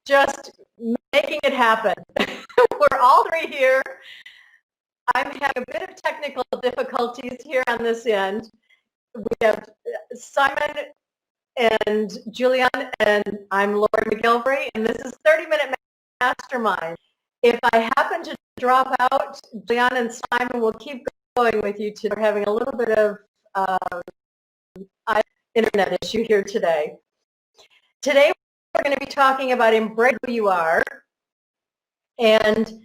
just making it happen. We're all three here. I'm having a bit of technical difficulties here on this end. We have Simon and Julian, and I'm Lori McGilvery, and this is 30-Minute Mastermind. If I happen to drop out, Julian and Simon will keep going with you today. We're having a little bit of internet issue here today. Today we're going to be talking about embracing who you are and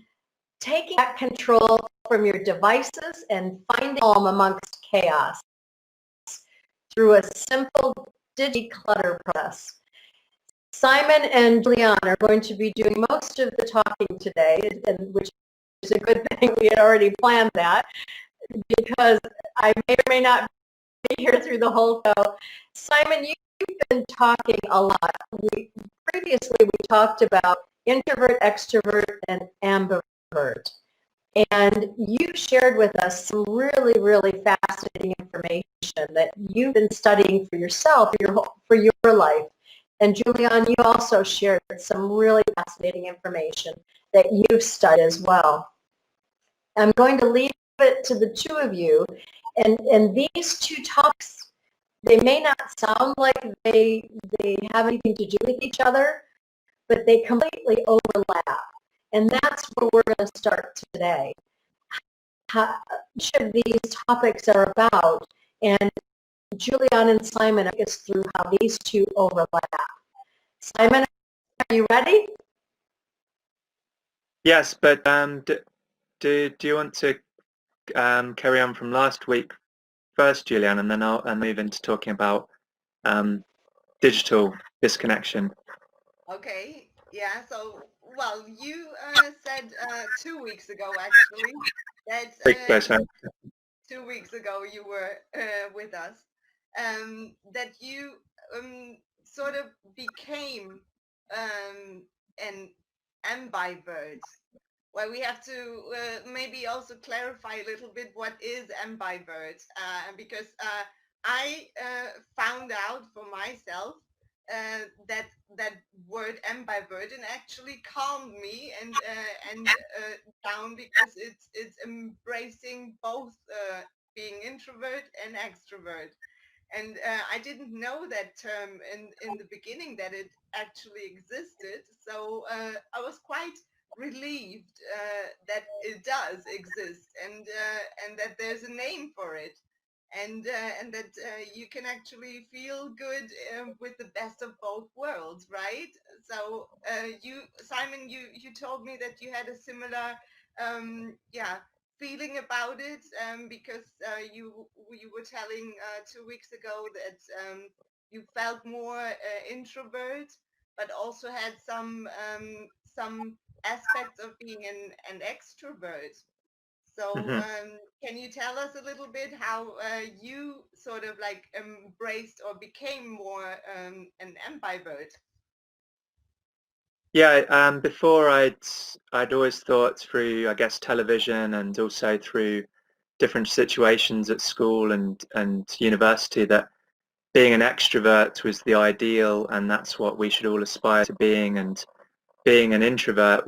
taking back control from your devices and finding calm amongst chaos through a simple declutter process. Simon and Julian are going to be doing most of the talking today, which is a good thing. We had already planned that because I may or may not be here through the whole show. Simon, you've been talking a lot. Previously, we talked about introvert, extrovert, and ambivert. And you shared with us some really, really fascinating information that you've been studying for yourself, for your life. And Julian, you also shared some really fascinating information that you've studied as well. I'm going to leave it to the two of you. And these two topics, they may not sound like they have anything to do with each other, but they completely overlap. And that's where we're going to start today. Each of these topics are about, and Julian and Simon will take us through how these two overlap. Simon, are you ready? Yes, but do you want to carry on from last week first, Julian, and then I'll move into talking about digital disconnection. Okay, yeah, so, well, you said 2 weeks ago, actually, that 2 weeks ago you were with us, that you sort of became an ambivert. Well, we have to maybe also clarify a little bit what is ambivert, because I found out for myself that word ambivert and actually calmed me and down, because it's embracing both being introvert and extrovert. And I didn't know that term in the beginning, that it actually existed. So I was quite relieved that it does exist, and that there's a name for it, and that you can actually feel good with the best of both worlds, right? So Simon, you told me that you had a similar feeling about it, because you were telling 2 weeks ago that you felt more introvert, but also had some aspects of being an extrovert. So can you tell us a little bit how you sort of like embraced or became more an ambivert? Yeah, before I'd always thought through, I guess, television and also through different situations at school and university, that being an extrovert was the ideal, and that's what we should all aspire to being, and being an introvert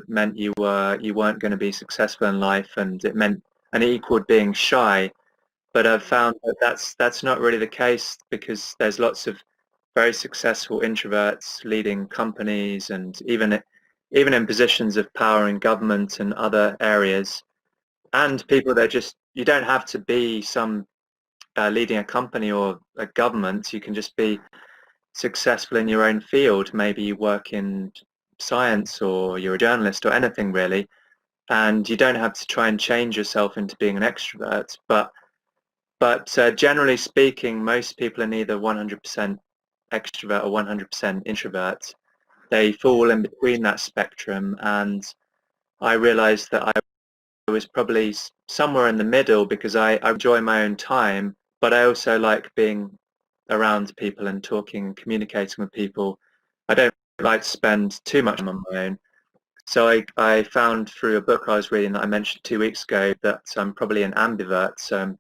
meant you weren't going to be successful in life, and it equaled being shy. But I've found that that's not really the case, because there's lots of very successful introverts leading companies, and even in positions of power in government and other areas, and people that you don't have to be some leading a company or a government. You can just be successful in your own field. Maybe you work in science, or you're a journalist, or anything really, and you don't have to try and change yourself into being an extrovert. But generally speaking, most people are neither 100% extrovert or 100% introvert. They fall in between that spectrum, and I realized that I was probably somewhere in the middle, because I enjoy my own time, but I also like being around people and talking and communicating with people. I don't like to spend too much time on my own. So I found through a book I was reading that I mentioned 2 weeks ago that I'm probably an ambivert. So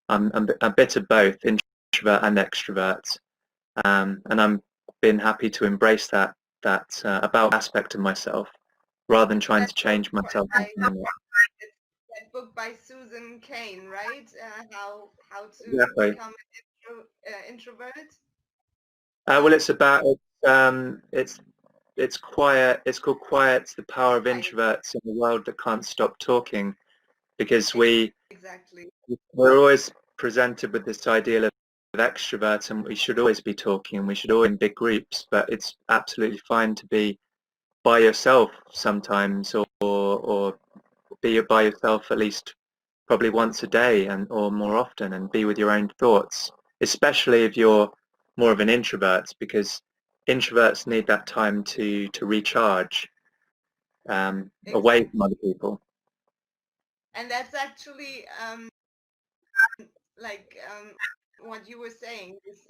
I'm a bit of both, introvert and extrovert. And I'm been happy to embrace that that about aspect of myself, rather than trying That to change book myself. it's that book by Susan Cain, right? How to Exactly. become an introvert. Well, it's about it's quiet. It's called Quiet: The Power of Right. Introverts in a World That Can't Stop Talking, because Exactly. we're always presented with this ideal of extroverts, and we should always be talking. We should always be in big groups, but it's absolutely fine to be by yourself sometimes, or be by yourself at least probably once a day and or more often, and be with your own thoughts, especially if you're more of an introvert, because introverts need that time to recharge away Exactly. from other people. And that's actually like what you were saying is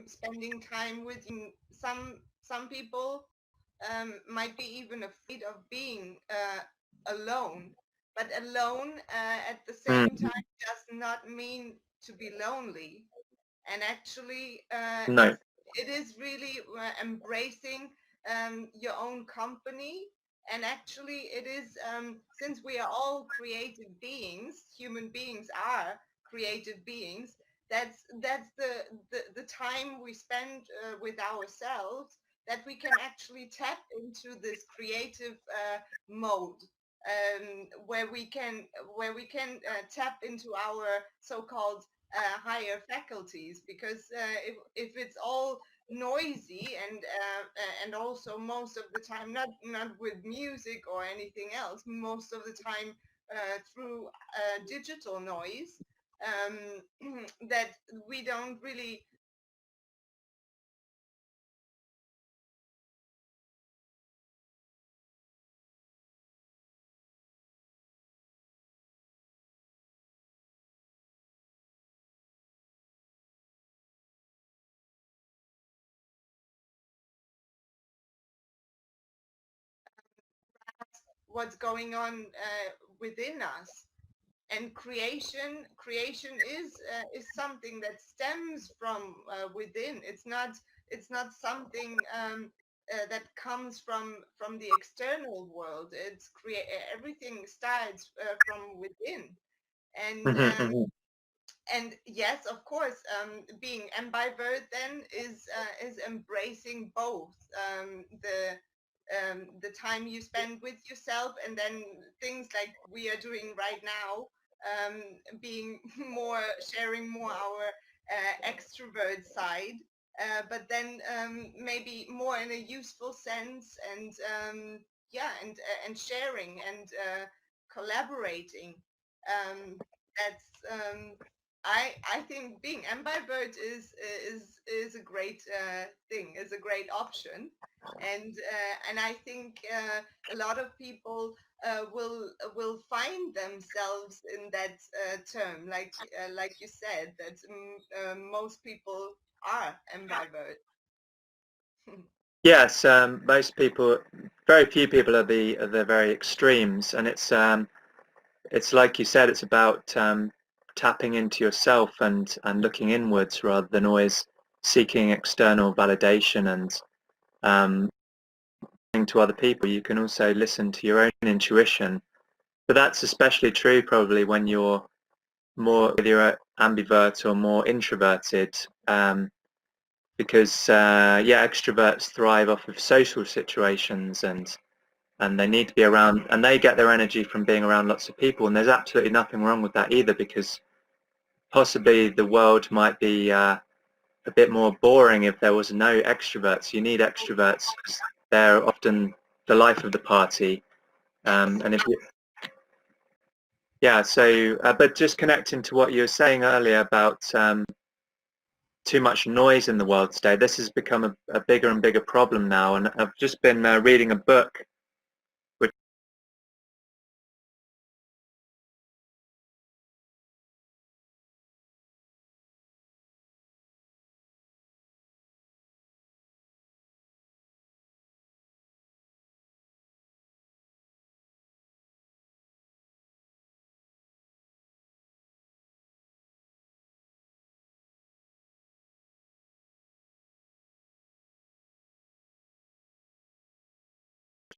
spending time with some people might be even afraid of being alone, but alone at the same Mm. time does not mean to be lonely. And actually No. it is really embracing your own company. And actually it is since we are all creative beings, human beings are creative beings, that's the time we spend with ourselves, that we can actually tap into this creative mode, where we can tap into our so-called higher faculties. Because if it's all noisy and also most of the time not with music or anything else, most of the time through digital noise, that we don't really what's going on within us. And creation is something that stems from within. It's not something that comes from the external world. Everything starts from within. and Hmm. um, and yes, of course, being ambivert then is embracing both the time you spend with yourself, and then things like we are doing right now, being more sharing more our extrovert side, but then maybe more in a useful sense, and yeah, and sharing and collaborating. That's I think being ambivert is a great thing, is a great option. And I think a lot of people will find themselves in that term, like you said, that most people are ambivert. Yes, most people, very few people are the very extremes, and it's like you said, it's about tapping into yourself and looking inwards rather than always seeking external validation and um, listening to other people. You can also listen to your own intuition, but that's especially true probably when you're more, whether you're ambivert or more introverted, because yeah, extroverts thrive off of social situations, and they need to be around, and they get their energy from being around lots of people, and there's absolutely nothing wrong with that either, because possibly the world might be a bit more boring if there was no extroverts. You need extroverts because they're often the life of the party, and if you, yeah, so but just connecting to what you were saying earlier about too much noise in the world today, this has become a bigger and bigger problem now, and I've just been reading a book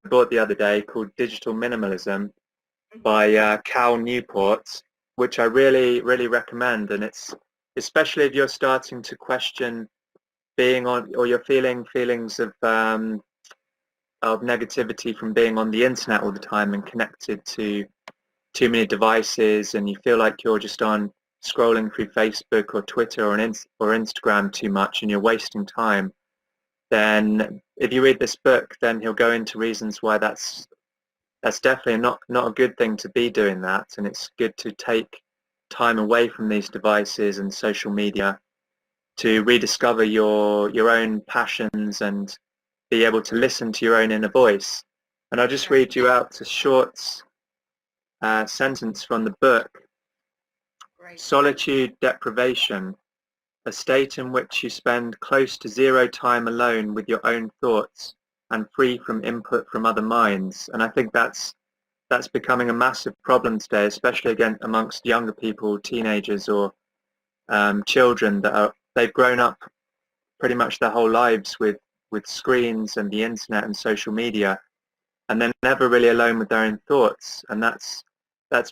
I bought the other day called Digital Minimalism Mhm. by Cal Newport, which I really, really recommend. And it's especially if you're starting to question being on, or you're feeling feelings of negativity from being on the internet all the time and connected to too many devices, and you feel like you're just on scrolling through Facebook or Twitter or Instagram too much and you're wasting time, then if you read this book, then he'll go into reasons why that's definitely not a good thing to be doing that, and it's good to take time away from these devices and social media to rediscover your own passions and be able to listen to your own inner voice. And I'll just Yeah, read you out a short sentence from the book. great. Solitude deprivation, a state in which you spend close to zero time alone with your own thoughts and free from input from other minds. And I think that's becoming a massive problem today, especially again amongst younger people, teenagers or children they've grown up pretty much their whole lives with screens and the internet and social media, and they're never really alone with their own thoughts, and that's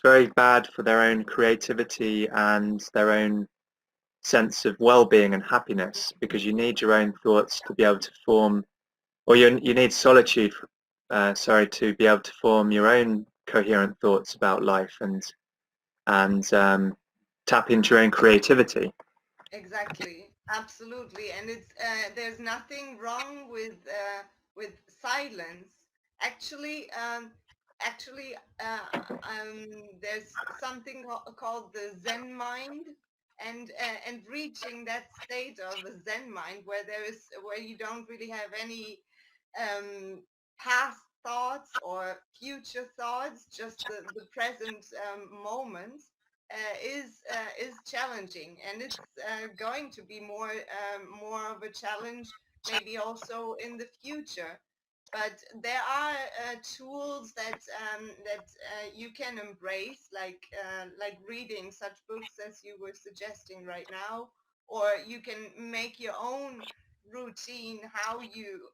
very bad for their own creativity and their own sense of well-being and happiness, because you need your own thoughts to be able to form, or you need solitude, to be able to form your own coherent thoughts about life and tap into your own creativity. Exactly, absolutely, and it's there's nothing wrong with silence. Actually, actually, there's something called the Zen Mind, and reaching that state of a Zen mind where you don't really have any um, past thoughts or future thoughts, just the present moment is challenging, and it's going to be more of a challenge maybe also in the future. But there are tools that you can embrace, like reading such books as you were suggesting right now, or you can make your own routine how you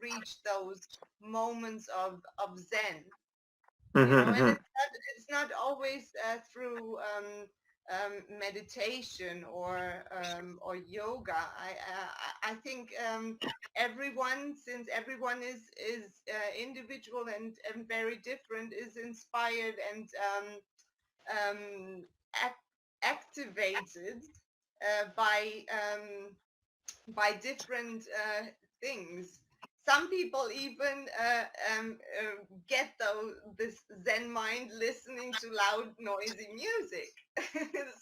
reach those moments of Zen, and Mm-hmm. it's not always through meditation or yoga. I think everyone, since everyone is individual and very different, is inspired and um, activated by different things. Some people even get this Zen mind listening to loud, noisy music.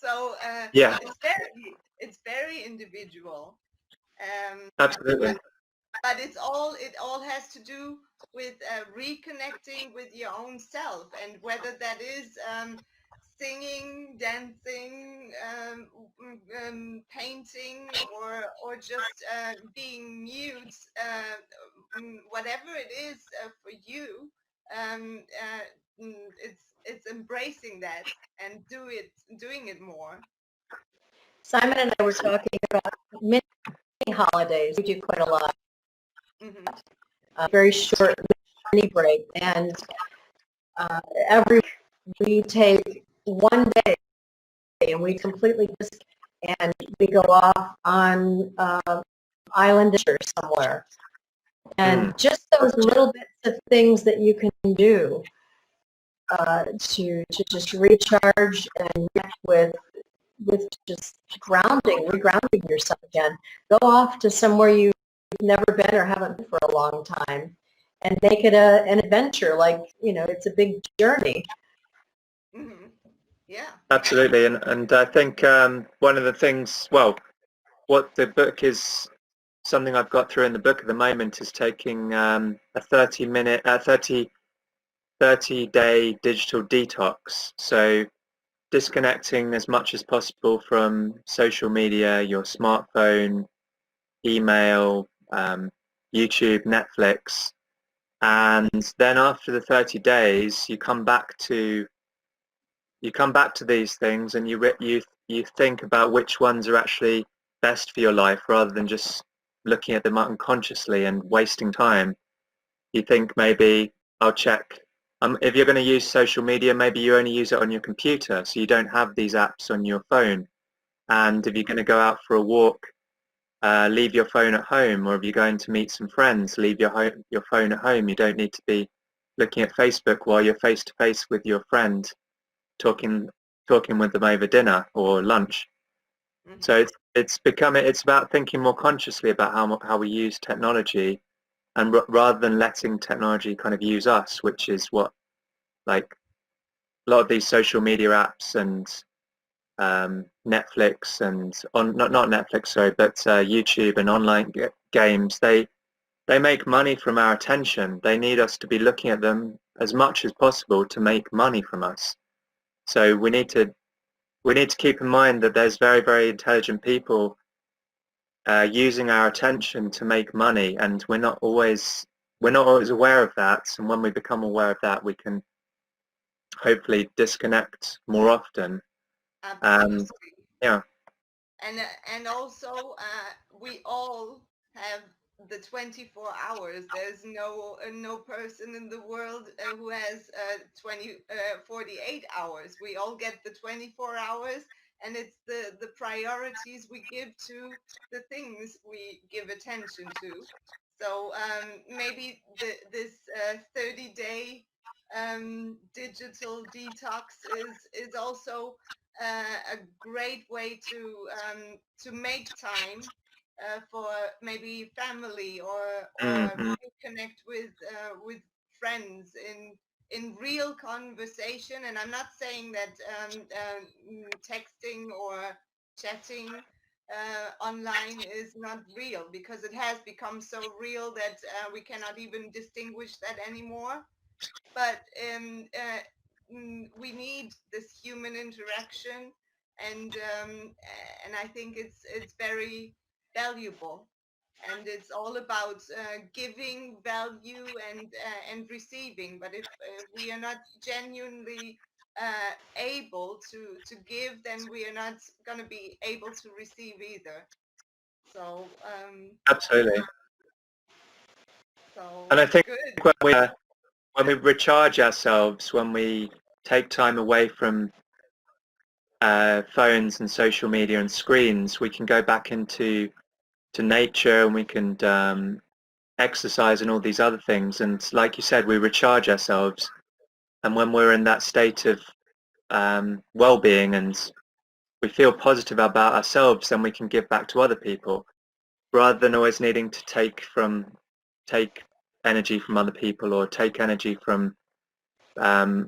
So Yeah, it's very individual. absolutely. But it all has to do with reconnecting with your own self, and whether that is singing, dancing, painting, or just being mute, whatever it is for you. It's embracing that and doing it more. Simon and I were talking about mini holidays. We do quite a lot. Hmm. Very short mini break, and every we take one day and we completely just and we go off on island or somewhere, and just those little bits of things that you can do to just recharge and connect with just regrounding yourself again. Go off to somewhere you've never been or haven't been for a long time, and make it an adventure. Like, it's a big journey. Hmm. Yeah. Absolutely, and I think one of the things, well, what the book is, something I've got through in the book at the moment is taking a 30-day digital detox. So disconnecting as much as possible from social media, your smartphone, email, YouTube, Netflix, and then after the 30 days, you come back to these things, and you think about which ones are actually best for your life, rather than just looking at them unconsciously and wasting time. You think maybe I'll check. If you're going to use social media, maybe you only use it on your computer, so you don't have these apps on your phone. And if you're going to go out for a walk, leave your phone at home, or if you're going to meet some friends, leave your phone at home. You don't need to be looking at Facebook while you're face to face with your friend, talking with them over dinner or lunch. Mhm. So it's about thinking more consciously about how we use technology, and rather than letting technology kind of use us, which is what, like, a lot of these social media apps and Netflix and not Netflix, sorry, but YouTube and online games, they make money from our attention. They need us to be looking at them as much as possible to make money from us. So we need to keep in mind that there's very, very intelligent people using our attention to make money, and we're not always aware of that. And when we become aware of that, we can hopefully disconnect more often. Absolutely. Yeah. And also we all have the 24 hours. There's no person in the world who has 48 hours. We all get the 24 hours, and it's the priorities we give to the things we give attention to. So maybe this 30-day digital detox is also a great way to make time for maybe family or Mm-hmm. reconnect with friends in real conversation. And I'm not saying that texting or chatting online is not real, because it has become so real that we cannot even distinguish that anymore. But we need this human interaction, and I think it's very valuable, and it's all about giving value and receiving. But if we are not genuinely able to give, then we are not going to be able to receive either. So Absolutely. And so I think good. when we recharge ourselves, when we take time away from phones and social media and screens, we can go back into nature, and we can exercise and all these other things. And like you said, we recharge ourselves. And when we're in that state of well-being and we feel positive about ourselves, then we can give back to other people, rather than always needing to take energy from other people or take energy from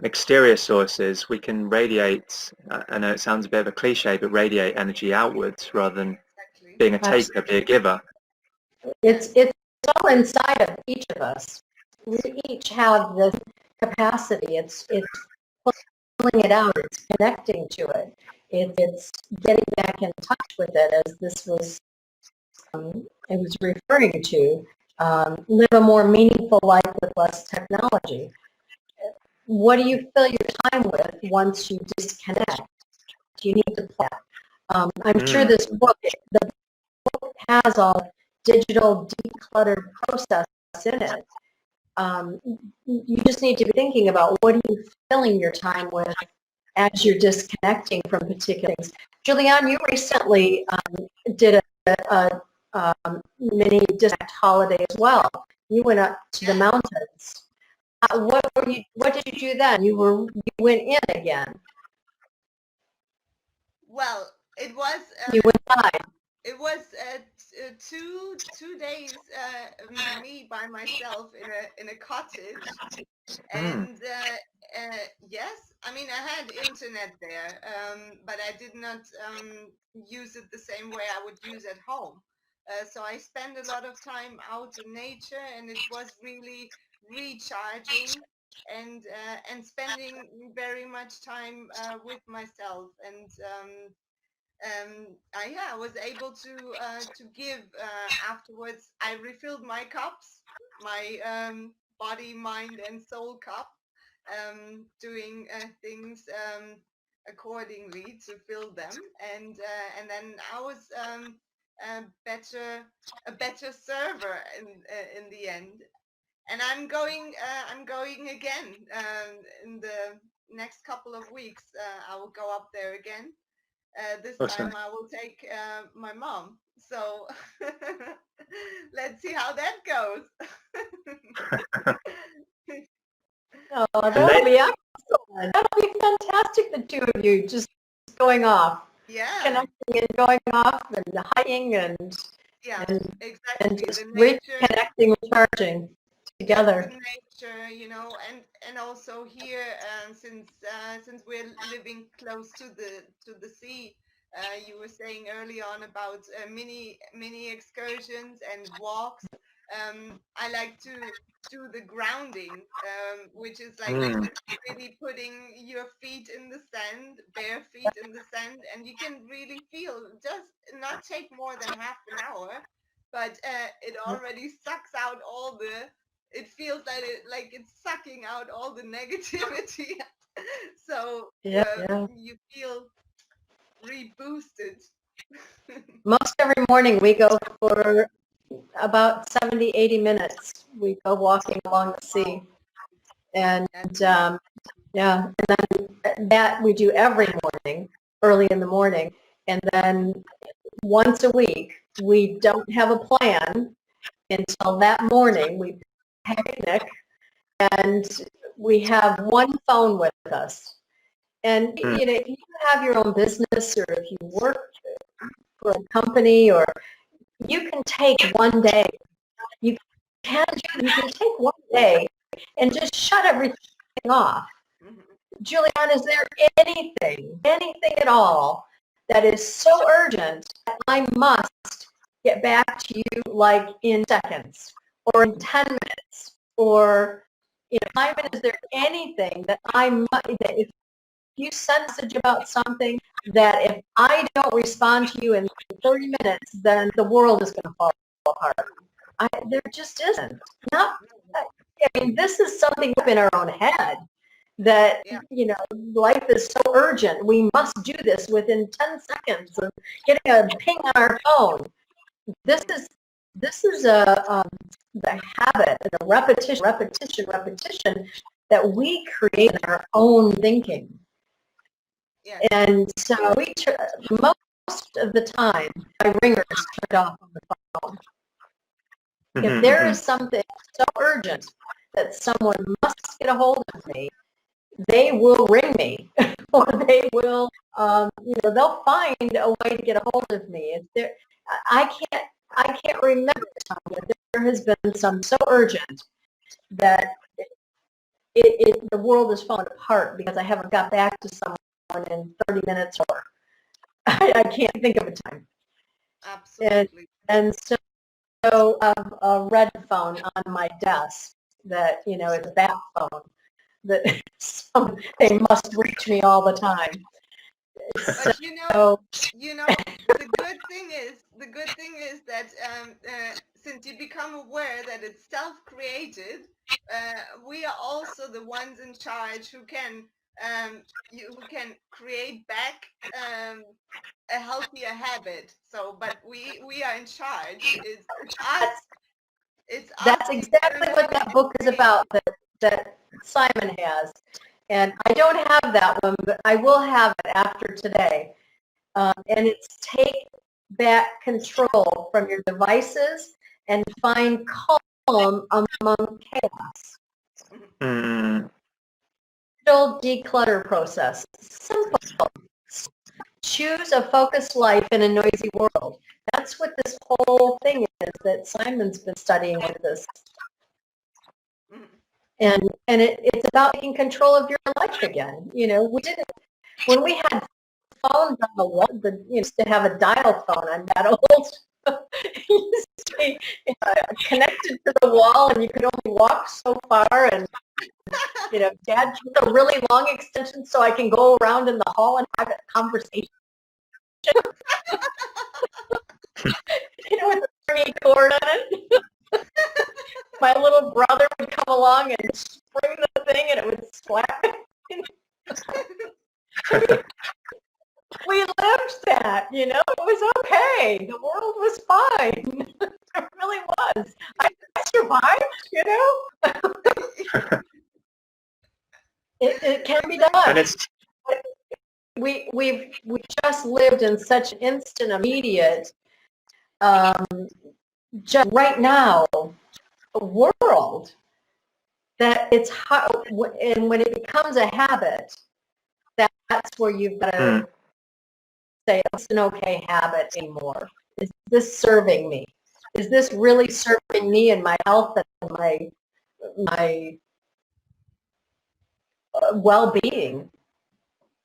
exterior sources. We can radiate, I know it sounds a bit of a cliche, but radiate energy outwards rather than Exactly. being a taker, be a giver. It's all inside of each of us. We each have this capacity. It's pulling it out. It's connecting to it. It's getting back in touch with it, as this was it was referring to. Live a more meaningful life with less technology. What do you fill your time with once you disconnect? You need to plan. I'm sure this book, the book has all digital decluttered process in it. You just need to be thinking about what are you filling your time with as you're disconnecting from particular things. Julianne, you recently did a mini disconnect holiday as well. You went up to the mountains. What did you do then? You went in again. Well, it was You went inside. it was 2 days me by myself in a cottage. And yes, I mean, I had internet there, but I did not use it the same way I would use at home. So I spent a lot of time out in nature, and it was really recharging, and spending very much time with myself. And I was able to give afterwards. I refilled my cups, my body, mind, and soul cup, doing things accordingly to fill them, and then I was a better server in the end. And I'm going again in the next couple of weeks. I will go up there again. This Awesome. time I will take my mom. So let's see how that goes. Oh, that'll be excellent. That'll be fantastic, the two of you just going off, Yeah. connecting and going off and hiking and Yeah, and exactly. just The nature. reconnecting, recharging together. The nature, you know, and also here, since we're living close to the sea, you were saying early on about mini excursions and walks. I like to do the grounding, which is like really putting your feet in the sand, bare feet in the sand, and you can really feel, just not take more than half an hour, but it already sucks out all the, it feels like it's sucking out all the negativity. So Yeah. you feel reboosted. Most every morning we go for about 70, 80 minutes. We go walking along the sea. And yeah, and then that we do every morning, early in the morning. And then once a week, we don't have a plan until that morning. We picnic and we have one phone with us. And you know, if you have your own business or if you work for a company, or you can take one day. You can take one day and just shut everything off. Julianne, is there anything at all that is so urgent that I must get back to you like in seconds or in 10 minutes or in 5 minutes? Is there anything that that if you send a message about something that if I don't respond to you in 30 minutes, then the world is going to fall apart? There just isn't. I mean, this is something up in our own head that, you know, life is so urgent. We must do this within 10 seconds of getting a ping on our phone. This is the habit, the repetition that we create in our own thinking. Yeah. And so most of the time, my ringer is turned off on the phone. If there is something so urgent that someone must get a hold of me, they will ring me, or they will, you know, they'll find a way to get a hold of me. If there, I can't remember the time that there has been some so urgent that the world is falling apart because I haven't got back to someone in 30 minutes, or I can't think of a time. Absolutely. And so a red phone on my desk that, you know, is a bat phone that they must reach me all the time. But you know, the good thing is that since you become aware that it's self-created, we are also the ones in charge who can create back a healthier habit. So, but we are in charge. It's us. It's us. That's exactly what that book is about. That Simon has. And I don't have that one, but I will have it after today. And it's take back control from your devices and find calm among chaos. Declutter process. Simple. Choose a focused life in a noisy world. That's what this whole thing is that Simon's been studying with us. And it's about taking control of your life again. You know, we didn't, when we had phones on the wall, used to have a dial phone. I'm that old. You used to be connected to the wall and you could only walk so far, and, you know, Dad took a really long extension so I can go around in the hall and have a conversation. You know, with a stringy cord on it. My little brother would come along and spring the thing and it would slap. We lived that, you know, it was okay. The world was fine. It really was. I survived, you know. It can be And done. it's We just lived in such an instant, immediate, just right now world that it's hard. And when it becomes a habit, that's where you've got to say, it's an okay habit anymore. Is this serving me? Is this really serving me and my health and my well-being?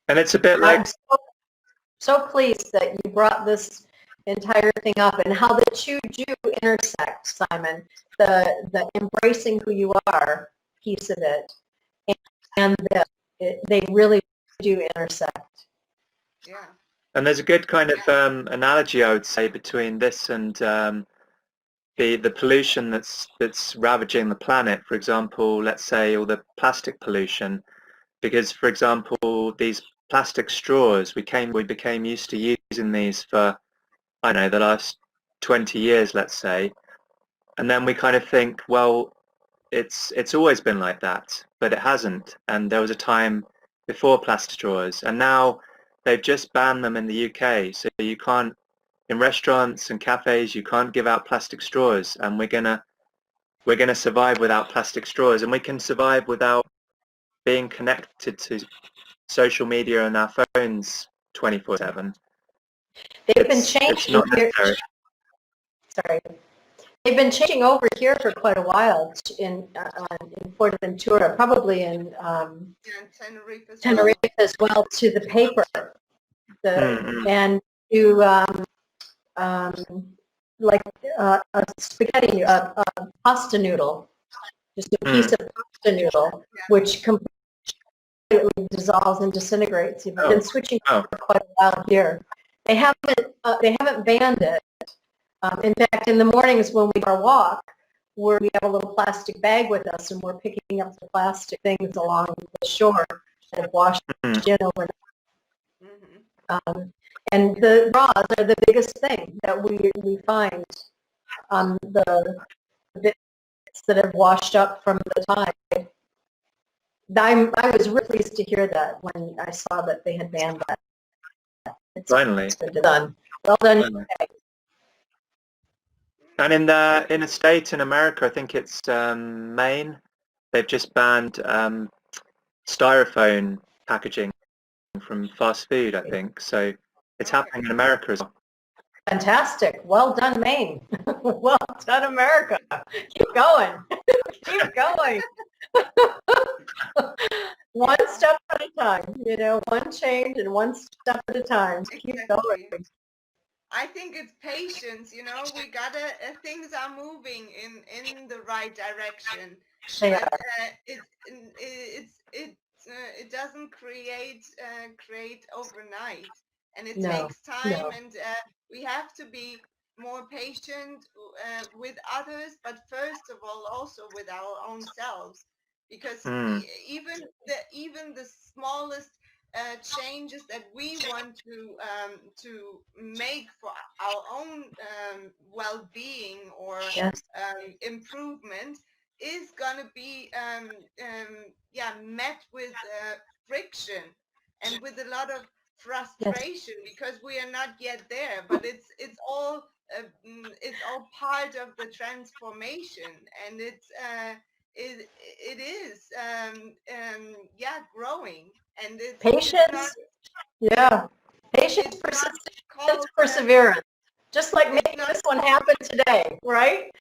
and it's a bit like I'm so pleased that you brought this entire thing up and how the two do intersect, Simon. The embracing who you are piece of it, and they really do intersect. Yeah. and there's a good kind of analogy, I would say, between this and the pollution that's ravaging the planet. For example, let's say all the plastic pollution, because for example these plastic straws, we became used to using these for, I don't know, the last 20 years, let's say, and then we kind of think, well, it's always been like that, but it hasn't. And there was a time before plastic straws, and now they've just banned them in the UK, so you can't, in restaurants and cafes, you can't give out plastic straws, and we're gonna survive without plastic straws, and we can survive without being connected to social media and our phones 24/7. They've been It's changing not here. necessary. Sorry. They've been changing over here for quite a while in Fuerteventura, probably in Tenerife as well, to the paper, and to like a spaghetti, a pasta noodle, just a piece of pasta noodle, which completely dissolves and disintegrates. They've been switching for quite a while here. They haven't banned it. In fact, in the mornings when we do our walk, we have a little plastic bag with us, and we're picking up the plastic things along the shore that have washed in overnight. And the straws are the biggest thing that we find on the bits that have washed up from the tide. I was really pleased to hear that when I saw that they had banned that. Finally. Done. Well done. Finally. And in a state in America, I think it's Maine, they've just banned styrofoam packaging from fast food, I think. So it's happening in America as well. Fantastic. Well done, Maine. Well done, America. Keep going. Keep going. One step at a time, one change and one step at a time. Keep going. I think it's patience, we gotta, things are moving in the right direction. But it doesn't create overnight, and it takes time, and we have to be more patient with others, but first of all also with our own selves, because even the smallest changes that we want to make for our own well-being or improvement is going to be met with friction and with a lot of frustration, because we are not yet there, but it's all part of the transformation, and it is growing, and it's patience. Patience, persistence, perseverance. Just like making this one happen today, right?